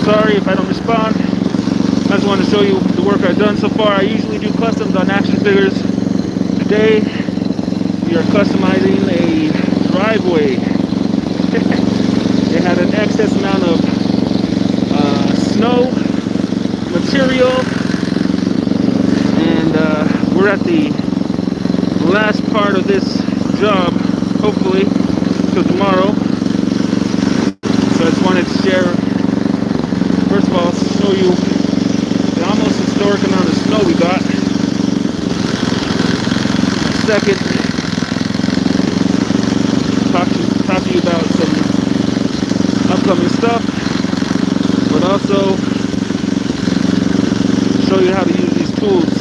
sorry if I don't respond. I just want to show you the work I've done so far. I usually do customs on action figures. Today, we are customizing a Drveway. It had an excess amount of snow material, and we're at the last part of this job, hopefully, till tomorrow. So I just wanted to share, first of all, show you the almost historic amount of snow we got. Second, talk to you about some upcoming stuff, but also show you how to use these tools.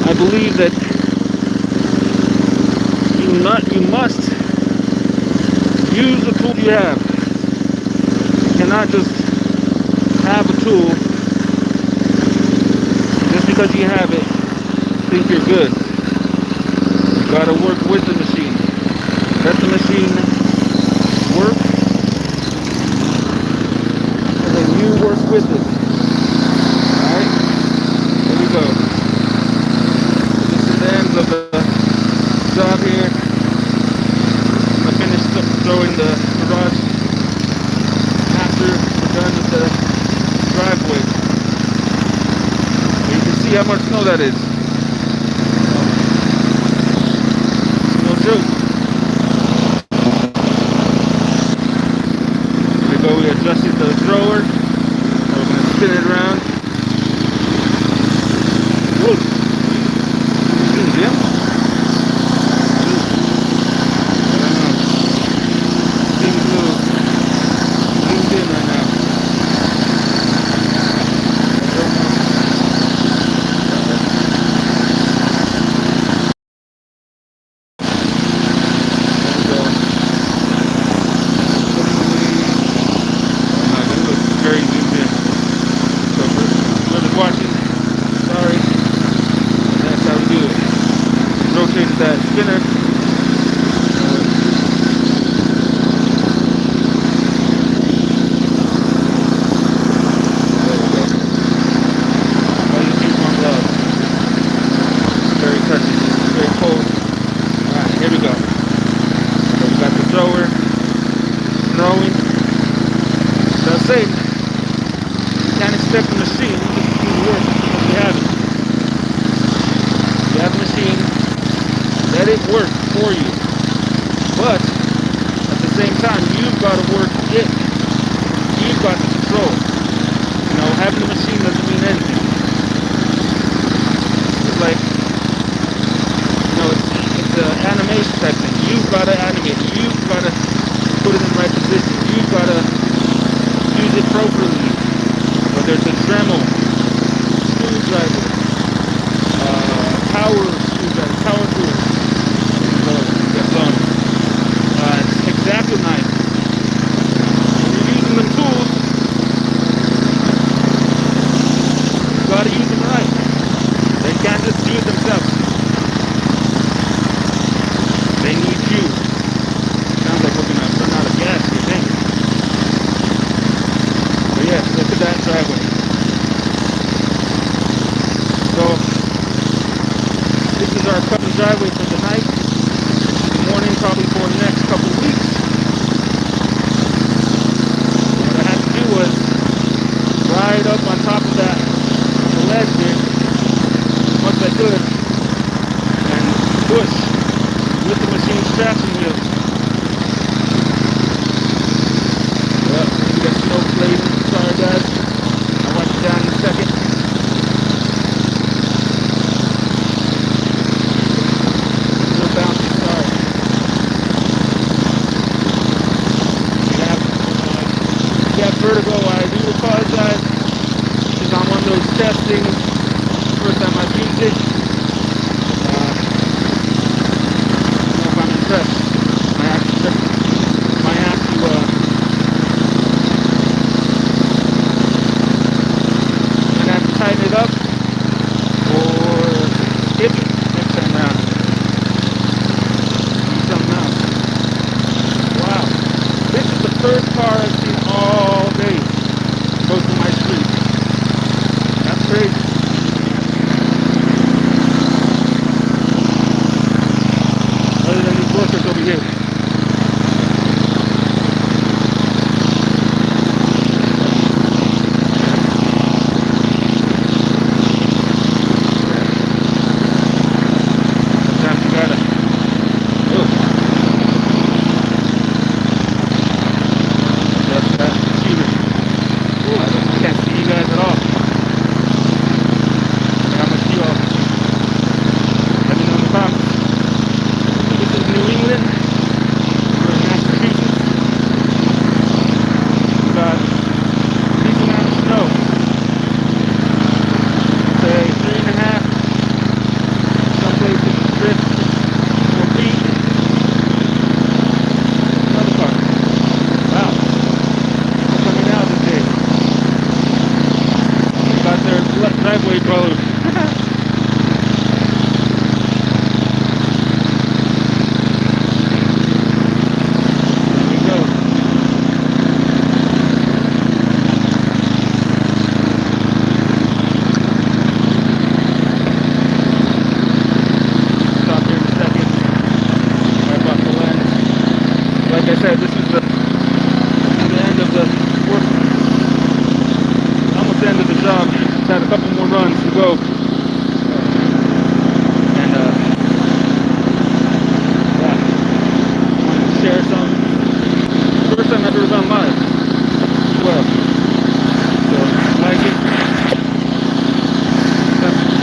I believe that you must use the tool you have. You cannot just have a tool just because you have it, think you're good. You gotta work with the machine. Let the machine work, and then you work with it. Alright? Here we go. This is the end of the job here. I finished throwing the garage after we're done with the driveway. And you can see how much snow that is. No joke. There we go. We adjusted the thrower. Now we're going to spin it around. Woo! Jim? Rotated that spinner. There we go. All you keep on love. Very touchy, very cold. Alright, here we go. So we got the thrower snowing. So I say, you can't expect the machine to do the work because you have it. You have a machine. Let it work for you, but at the same time, you've got to work it. You've got to control. You know, having the machine doesn't mean anything. It's like, you know, it's an animation type thing. You've got to animate it. You've got to put it in the right position. You've got to use it appropriately. Whether it's a Dremel, screwdriver, power screwdriver, power tool. Exacto knife. When you're using them tools, you gotta use them right. They can't just do it themselves. They need you. Sounds like we're gonna run out of gas here, dang it. But yeah, look at that driveway. So this is our custom driveway for the night. Morning, probably for the next couple of weeks. What I had to do was ride up on top of that, on the ledge there, as much as I could, and push with the machine's traction wheels. Well, we got Snow-Laden. Sorry guys, I'll wipe it down in a second. Still bouncing, sorry. Vertigo, I do apologize. This is on one of those testings. First time I've used it. I don't know if I'm impressed. I have to tighten it up or skip it next time around. Do something else. Wow. This is the first car I've seen Drveway road. There we go. Stop here in a second. Wipe off the lens. Like I said, this is the end of the work. Almost the end of the job. Just had a couple more runs to go. And yeah, wanted to share some. First time I've ever done live as well. So like it.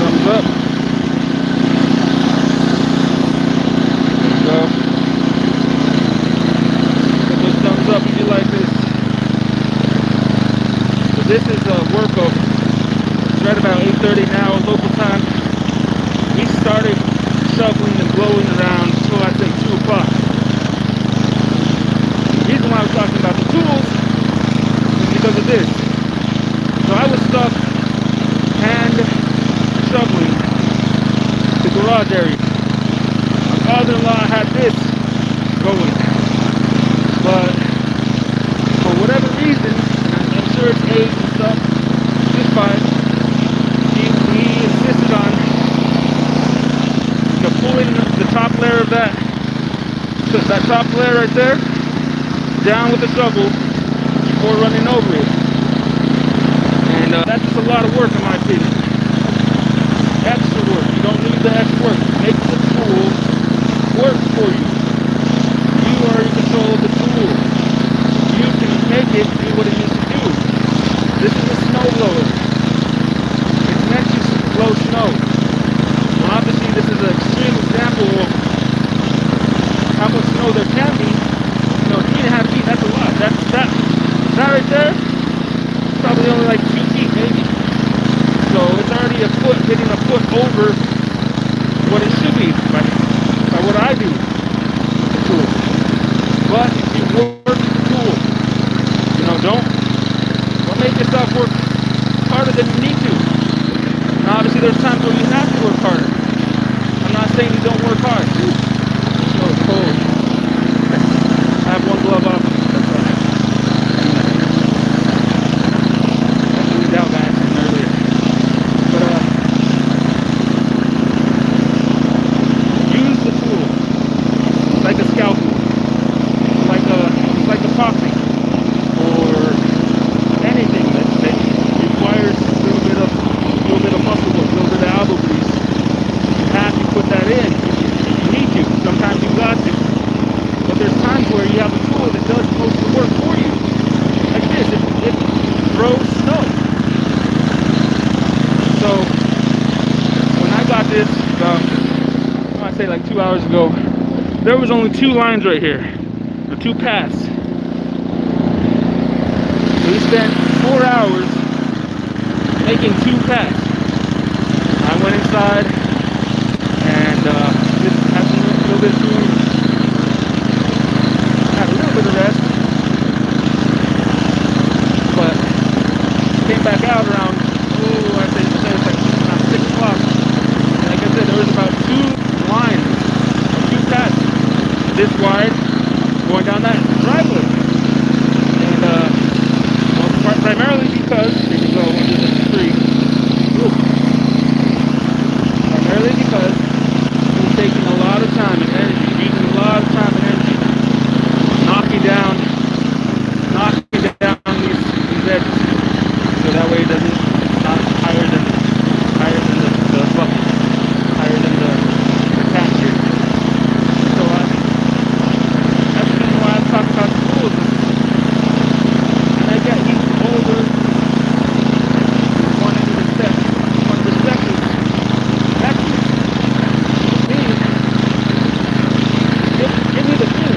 Thumbs up. There you go. Put those thumbs up if you like this. So this is work of. It's right about 8:30 now, local time. We started shoveling and blowing around until I think 2 o'clock. The reason why I was talking about the tools is because of this. So I was stuck hand shoveling the garage area. My father-in-law had this going. But for whatever reason, and I'm sure it's age and stuff, just fine. He insisted on pulling the top layer of that top layer right there down with the shovel before running over it. And that's just a lot of work in my opinion. Extra work. You don't need the extra work. Make the tool work for you. You are in control of the tool. You can make it do what it needs to do. This is a snow blower. It's meant to blow snow. Well, obviously this is an extreme example of how much snow there can be. You know, 3.5 feet, that's a lot. That right there, it's probably only like 2 feet maybe. So it's already a foot, getting a foot over what it should be by what I do with the tool. But if you work the tool, you know, don't make yourself work harder than you need to. Now, obviously there's times where you have to work harder. I'm not saying you don't work hard. So it's cold. I have one glove off. That's all. That's really down by accident earlier. But use the tool. It's like a scalpel. It's like a popping or anything that requires a little bit of muscle work, a little bit of elbow grease. You have to put that in if you need to. Sometimes you got to. But there's times where you have a tool that does most of the work for you. Like this, it throws snow. So when I got this, I'd say like 2 hours ago, there was only 2 lines right here, or 2 paths. So we spent 4 hours making 2 paths. I went inside and just had a little bit of food, had a little bit of rest, but came back out around, I'd say it's like around 6 o'clock. And like I said, there was about 2 lines, 2 paths this wide going down that driveway. And well, primarily because, here we go, under the tree. Primarily because it was taking a lot of time and energy, using a lot of time and energy, knocking down these edges, so that way it's not higher than the bucket, higher than the catch here. So that's the reason why I talk about the tools. And I got these older. One respect is excellence. Meaning, give me the tool.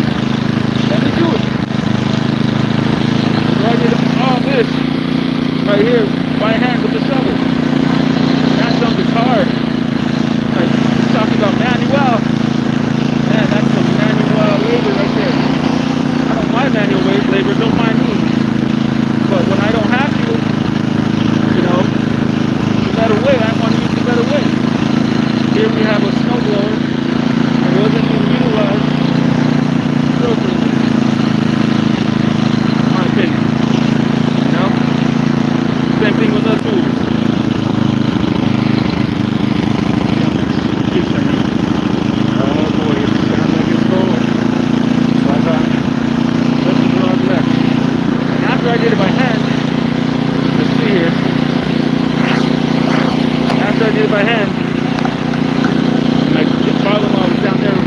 Let me do it. So I did all this right here by hand with the shovel. That something's hard. Like talking about manual. Man, that's some manual labor right there. I don't mind manual labor, don't mind me. But when I don't have to, you know, no matter way. I want to use the better way. Here we have a snow blower that wasn't being utilized appropriately, in my opinion. You know? Same thing with us tools. Oh boy, it sounds like it's cold. But this is what I've left. And after I did it by hand, let's see here. After I did it by hand, my father-in-law was down there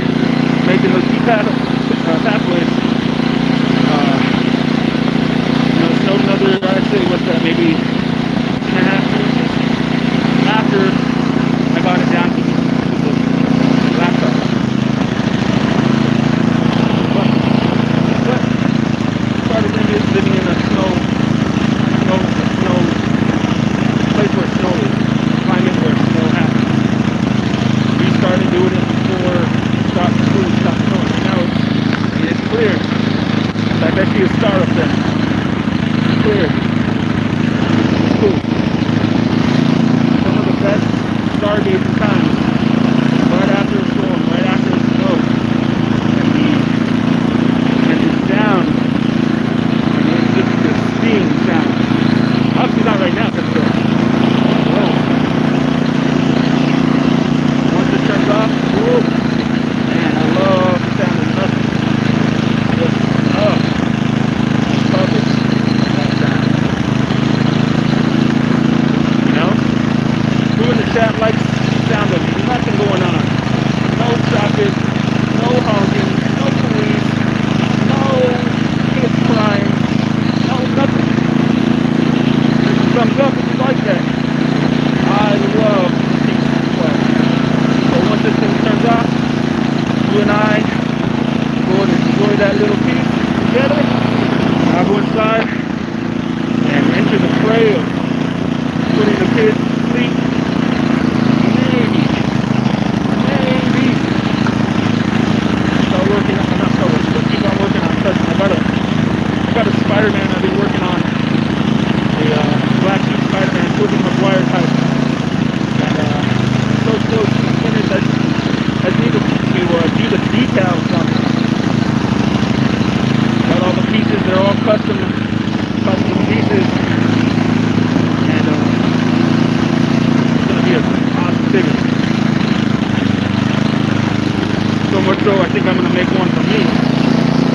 making those key pathways. You know, snowed another, I'd say, what's that, maybe 2.5 inches after I got it down to the laptop. But started living in a snow place where snow is, climbing where snow happens. We started doing it before stopped snowing. Now it's clear. Like I see a star up there. It's clear. It's cool. Some of the best stargazing times. Right after a storm, right after the snow. And the sound. And it's just the steam sound. Obviously not right now because once it turns off, whoa, man, I love the sound of nothing. Just, perfect. That sound. You know? Who in the chat likes the sound of nothing going on? No traffic, no honking, no police, no kids crying, no nothing. Thumbs up if you like that. I love peace and quiet. So once this thing turns off, you and I go and enjoy that little piece together. I'll go inside and enter the fray of putting the kids to sleep. Maybe start working on, not start working, but keep on working on touching. I got a Spider-Man I've been working on. A black sheep Spider-Man, Tobey Maguire type. And so close to the finish. I need to do the details on it. Got all the pieces, they're all custom pieces. And it's gonna be a awesome figure. So much so I think I'm gonna make one for me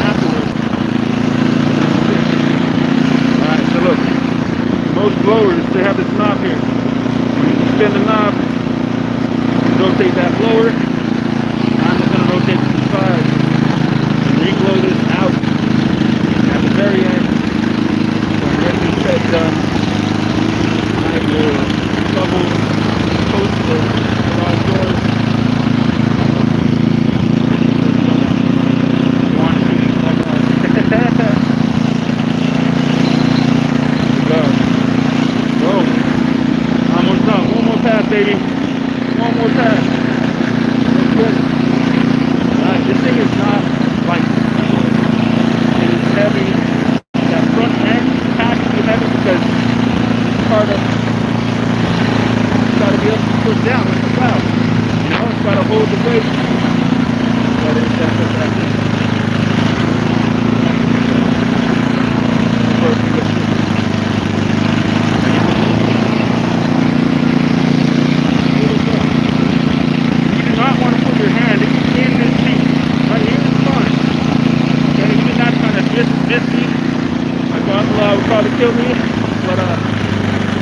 afterwards. Alright, so look. Most blowers, they have this knob here. When you spin the knob, rotate that blower. I'm just going to rotate to the side and re-blow this out at the very end. When everything's said done, I will double post the garage doors. Baby, one more time. Alright, this thing is not like it is heavy. That front end has to be heavy because it's part of it's gotta be able to push down like the cloud. You know, it's gotta hold the weight. But it's that's it. Would probably kill me, but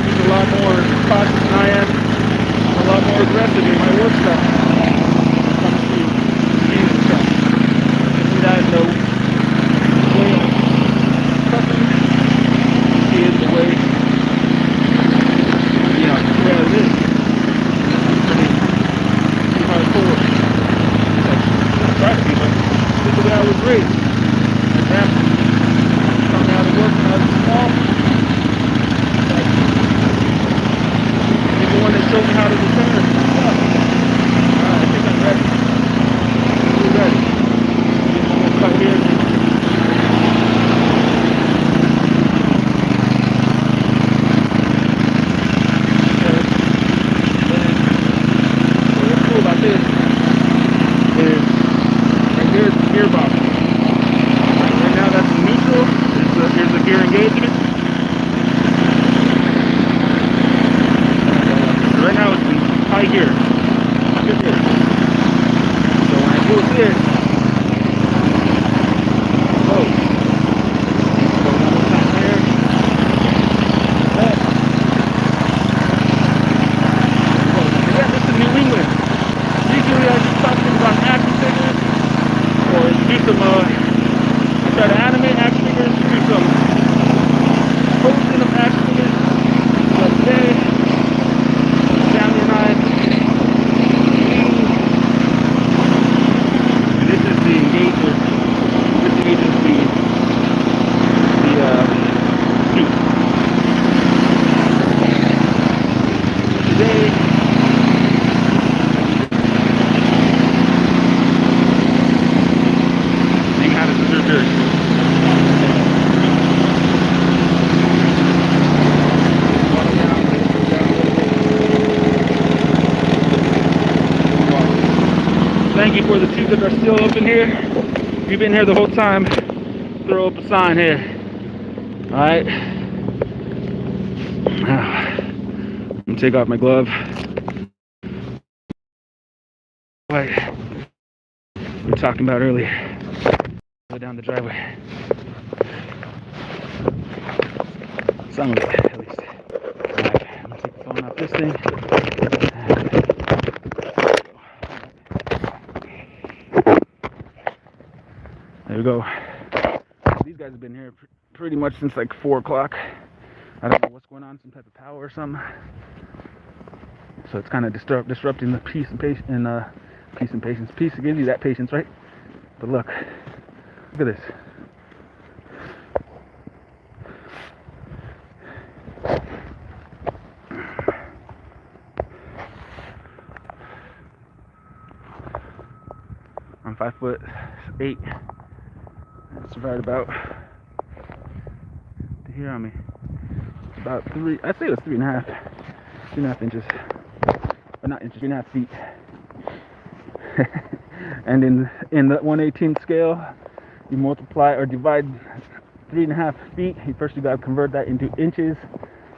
he's a lot more cautious than I am. I'm a lot more aggressive in my work style when it comes to using the truck. You guys know the way I'm trucking is the way, you know, the way it is. Pretty hardcore. I try to be, but this is the way I was raised. My grandpa coming out of work when I was small. Like, he's the one that showed me how to return. Alright, I think I'm ready. We're ready. Get one more cut here. thank you for the two that are still up in here. If you've been here the whole time, throw up a sign here. Alright. I'm gonna take off my glove. Like we were talking about earlier. Go down the driveway. Some of it, at least. Alright, I'm gonna take the phone off this thing. There we go. These guys have been here pretty much since like 4 o'clock. I don't know what's going on, some type of power or something. So it's kind of disrupting the peace and patience. Peace gives you that patience, right? But look at this. I'm 5'8". It's right about to here on me. About 3. I'd say it was 3.5 inches. But not inches, 3.5 feet. And in the 1/18 scale, you multiply or divide 3.5 feet. First you got to convert that into inches.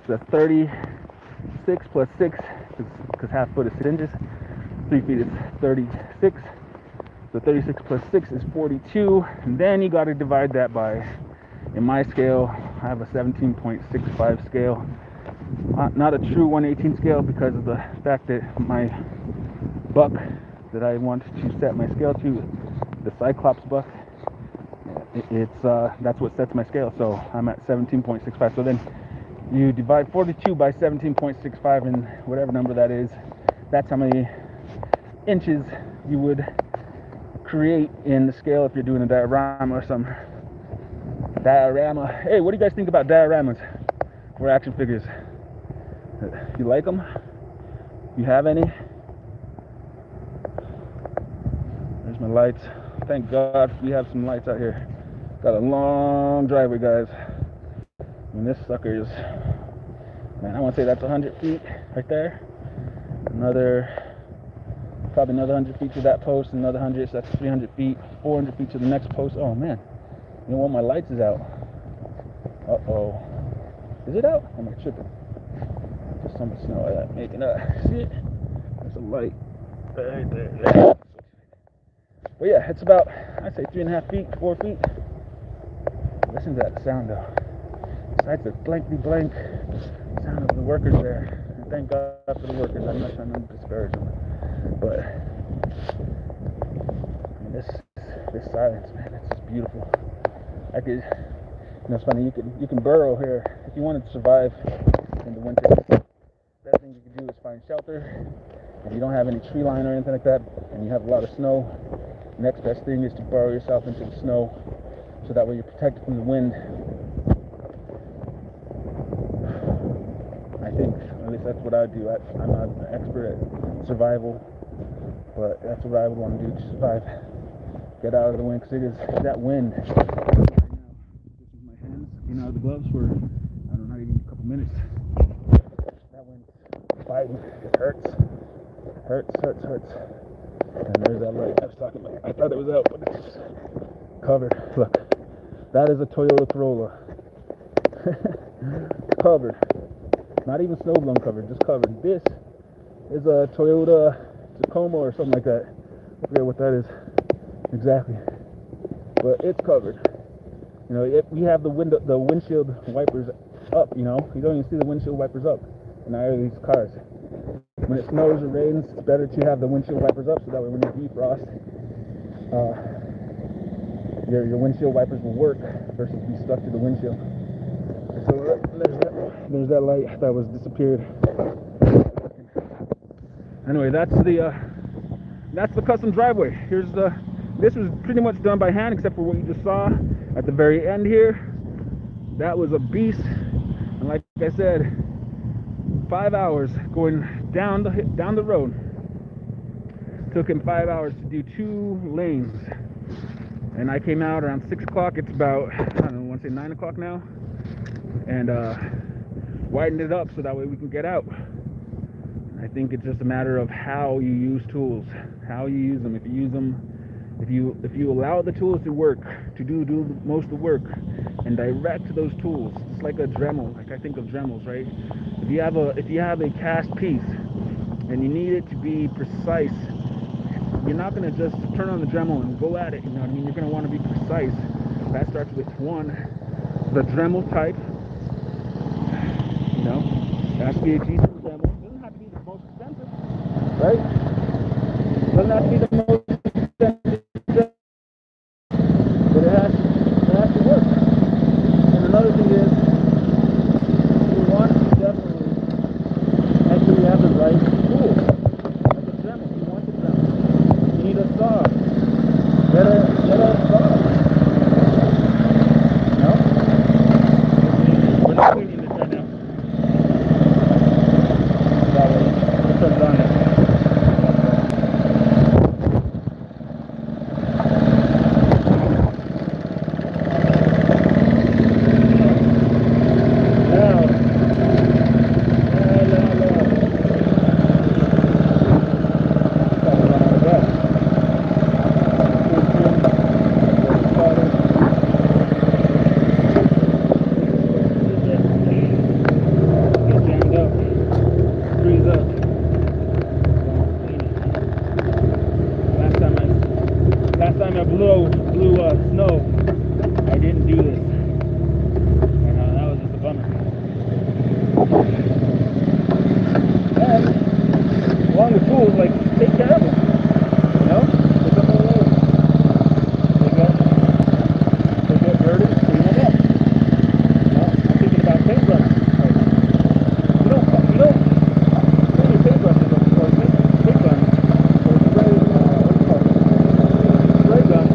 So that's 36 plus 6, because half foot is 6 inches. 3 feet is 36. So 36 plus 6 is 42. And then you got to divide that by, in my scale, I have a 17.65 scale. Not a true 1/18 scale because of the fact that my buck that I want to set my scale to, the Cyclops buck, that's what sets my scale. So I'm at 17.65. So then you divide 42 by 17.65, and whatever number that is, that's how many inches you would create in the scale if you're doing a diorama or some diorama. Hey, what do you guys think about dioramas for action figures? You like them? You have any? There's my lights. Thank God we have some lights out here. Got a long driveway, guys. And this sucker is, man, I want to say that's 100 feet right there. Probably another 100 feet to that post, another 100, so that's 300 feet, 400 feet to the next post. Oh man, you know what, my lights is out. Uh-oh. Is it out? Am I tripping? Just some snow making up. See it? There's a light right there. Yeah. But yeah, it's about, I'd say 3.5 feet, 4 feet. Listen to that sound though. Besides the blankety blank sound of the workers there. And thank God for the workers. I'm not trying to discourage them. But I mean, this silence, man, it's just beautiful. I could, you know, it's funny, you can burrow here if you wanted to survive in the winter. Best thing you can do is find shelter. If you don't have any tree line or anything like that, and you have a lot of snow, the next best thing is to burrow yourself into the snow, so that way you're protected from the wind. I think, at least that's what I do. I'm not an expert at survival, but that's what I would want to do to survive. Get out of the wind, because it is that wind. Right now, this is my hands, getting out of the gloves for, I don't know, not even a couple minutes. That wind's biting. It hurts. Hurts. And there's that light I was talking about. I thought it was out, but it's covered. Look, that is a Toyota Corolla. Covered. Not even snow blown covered, just covered. This is a Toyota Tacoma or something like that. I forget what that is exactly, but it's covered. You know, we have the windshield wipers up. You know, you don't even see the windshield wipers up in either of these cars. When it snows or rains, it's better to have the windshield wipers up, so that way when you defrost, your windshield wipers will work versus be stuck to the windshield. So there's that light that was disappeared. Anyway, that's the custom driveway. This was pretty much done by hand, except for what you just saw at the very end here. That was a beast, and like I said, 5 hours going down the road. Took him 5 hours to do 2 lanes, and I came out around 6 o'clock. It's about, I don't know, I want to say 9 o'clock now, and widened it up so that way we can get out. I think it's just a matter of how you use tools, how you use them. If you use them, if you allow the tools to work, to do most of the work, and direct those tools, it's like a Dremel. Like I think of Dremels, right? If you have a cast piece and you need it to be precise, you're not going to just turn on the Dremel and go at it. You know what I mean? You're going to want to be precise. That starts with one, the Dremel type. You know, it has to be a decent Dremel. It doesn't have to be the most expensive, right? It doesn't have to be the most expensive, but it has to work. And another thing is, you want to definitely make sure you have the right tool. Like a Dremel, you want the Dremel. You need a saw. Get a saw. No? We're not cleaning this right now. Let's turn it on there. Blew snow. I didn't do this, and that was just a bummer. And along with tools, like take care of them. You know, pick up a load. They get dirty, clean it up. You know, I'm thinking about paintbrushes. Like, you don't clean your paintbrushes or paint guns or spray. What do you call it? Spray gun.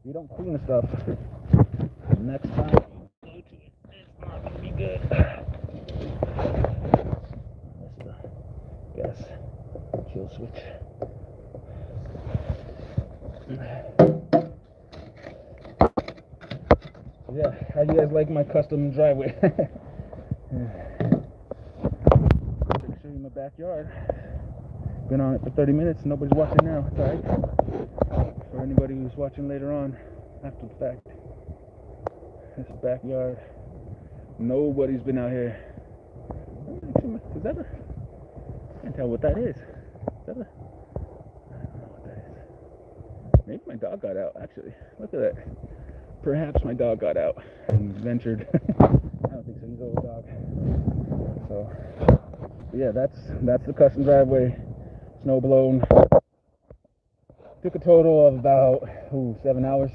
You don't clean the stuff. Next time you go to it, it's not gonna be good. That's the gas kill switch. So yeah, how do you guys like my custom driveway? Show you my backyard. Been on it for 30 minutes. Nobody's watching now. It's alright. For anybody who's watching later on, after the fact, this backyard. Nobody's been out here. Is that a? I can't tell what that is. Is that a? I don't know what that is. Maybe my dog got out. Actually, look at that. Perhaps my dog got out and ventured. I don't think so. He's an old dog. So, yeah, that's the custom driveway. Snow blown. Took a total of about 7 hours.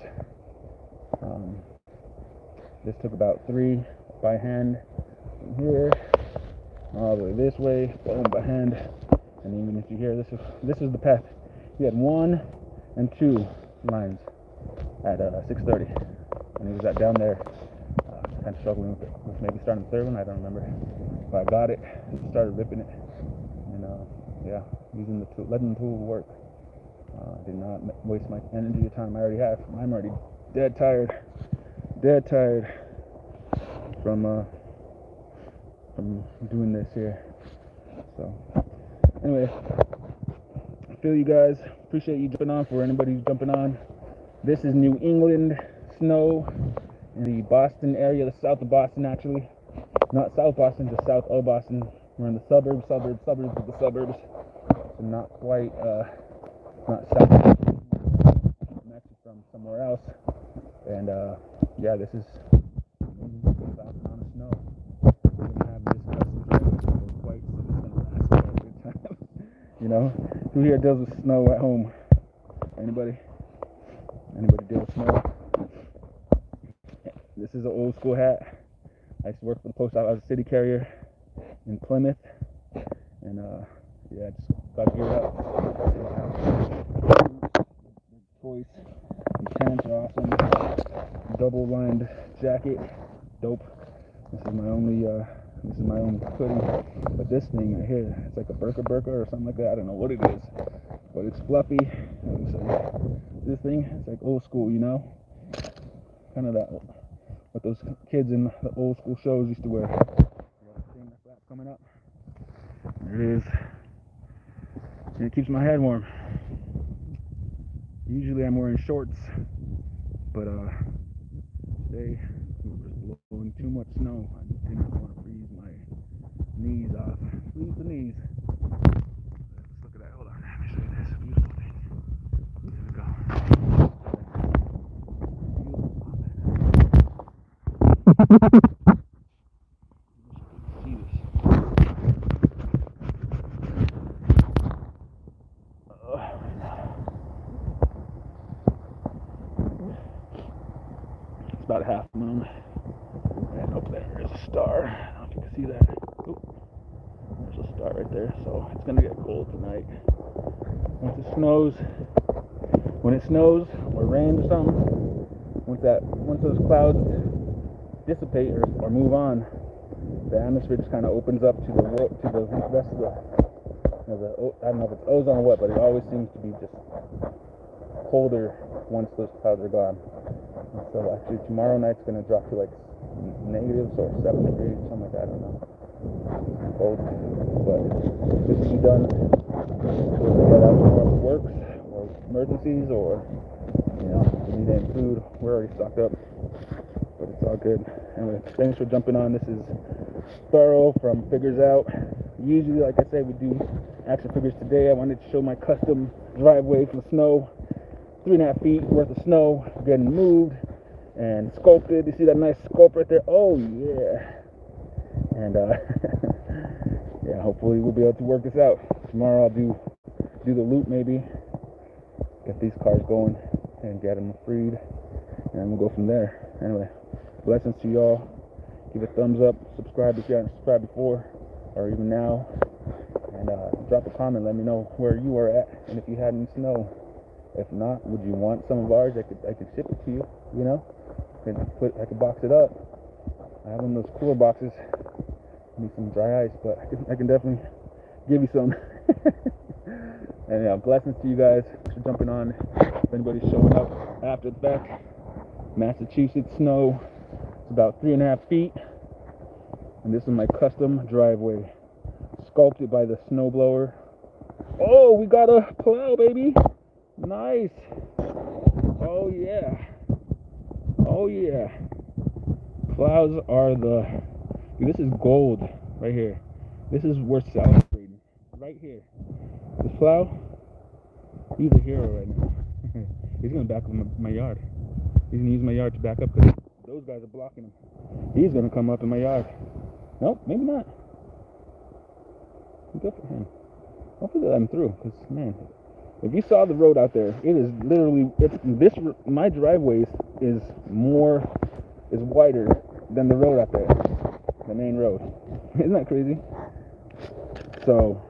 This took about 3 by hand from here all the way this way, boom, by hand. And even if you hear this is the path. You had 1 and 2 lines at 6:30, and it was down there. Kind of struggling with maybe starting the third one. I don't remember, but I got it. Started ripping it, and yeah, using the tool, letting the tool work. Did not waste my energy or time I already have. I'm already dead tired from doing this here. So anyway, I feel you guys. Appreciate you jumping on. For anybody who's jumping on, this is New England snow in the Boston area, the south of Boston actually. Not South Boston, just south of Boston. We're in the suburbs of the suburbs. So not quite not south. I'm actually from somewhere else. And yeah, this is about a ton of snow. We're gonna have this custom driveway for quite so it's gonna last for a good time. You know? Who here deals with snow at home? Anybody deal with snow? This is an old school hat. I used to work for the post office. I was a city carrier in Plymouth. And yeah, just got geared up. Choice. These pants are awesome. Double lined jacket. Dope. This is my only This is my own hoodie. But this thing right here, it's like a burka or something like that. I don't know what it is, but it's fluffy. This thing, it's like old school, you know, kind of that what those kids in the old school shows used to wear. Thing that's coming up. There it is, and it keeps my head warm. Usually I'm wearing shorts, but today was blowing too much snow. I did not want to freeze my knees off. Freeze the knees. Let's look at that. Hold on, let me show you this beautiful thing. Here we go. See this. It's about half moon. And up there is a star. I don't know if you can see that. Oop. There's a star right there. So it's gonna get cold tonight. Once it snows or rains or something, once those clouds dissipate or move on, the atmosphere just kind of opens up to the rest of the, I don't know if it's ozone or what, but it always seems to be just colder once those clouds are gone. And so actually tomorrow night's going to drop to like negatives or 7 degrees, something like that, I don't know. It's cold, but this will be done to get out for works or emergencies, or if we need any food. We're already stocked up, but it's all good. Anyway, thanks for jumping on. This is Burrow from Figures Out. Usually, like I said, we do action figures. Today I wanted to show my custom driveway from snow. 3.5 feet worth of snow getting moved and sculpted. You see that nice sculpt right there? Oh yeah. And yeah, hopefully we'll be able to work this out. Tomorrow I'll do the loop, maybe get these cars going and get them freed, and we'll go from there. Anyway, blessings to y'all. Give a thumbs up, subscribe if you haven't subscribed before or even now, and drop a comment. Let me know where you are at and if you had any snow. If not, would you want some of ours? I could ship it to you. You know, I could box it up. I have one of those cooler boxes. Need some dry ice, but I can definitely give you some. And yeah, blessings to you guys for jumping on. If anybody's showing up after the fact, Massachusetts snow. It's about 3.5 feet, and this is my custom driveway, sculpted by the snowblower. Oh, we got a plow, baby. Nice. Oh yeah. Oh yeah. Clouds are this is gold right here. This is worth celebrating right here. This plow, he's a hero right now. He's gonna back up my yard. He's gonna use my yard to back up because those guys are blocking him. He's gonna come up in my yard. Nope, maybe not. Good for him. Hopefully they let him through, because man, if you saw the road out there, it is literally, my driveway is wider than the road out there, the main road. Isn't that crazy? So,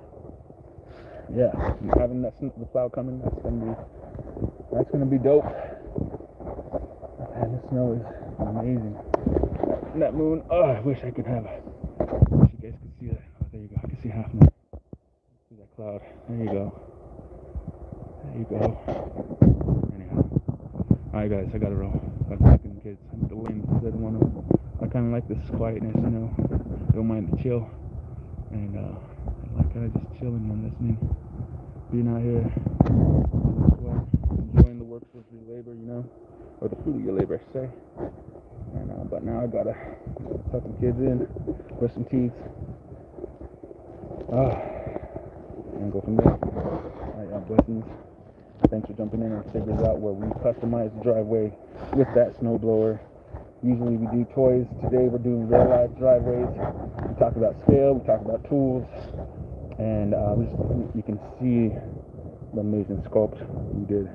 yeah, having the plow coming, that's gonna be dope. Man, the snow is amazing. And that moon, oh, I wish you guys could see that. Oh, there you go, I can see half moon. See that cloud, there you go. There you go. Anyhow. Alright guys, I gotta roll. I'm talking to kids. I'm the wind. I kinda like this quietness, you know. Don't mind the chill. And I like kinda just chilling and listening. Being out here. Enjoying the works of your labor, you know. Or the fruit of your labor, I should say. And but now I gotta tuck the kids in, brush some teeth. And go from there. Alright, blessings. Thanks for jumping in and figuring out where we customize the driveway with that snowblower. Usually we do toys. Today we're doing real life driveways. We talk about scale, we talk about tools, and you can see the amazing sculpt we did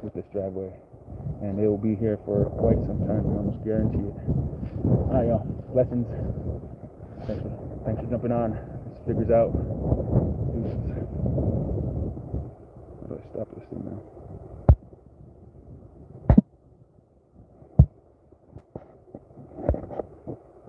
with this driveway. And it will be here for quite some time, we almost guarantee it. Alright y'all, blessings. Thanks for jumping on. This Figures Out. How do I stop this thing now?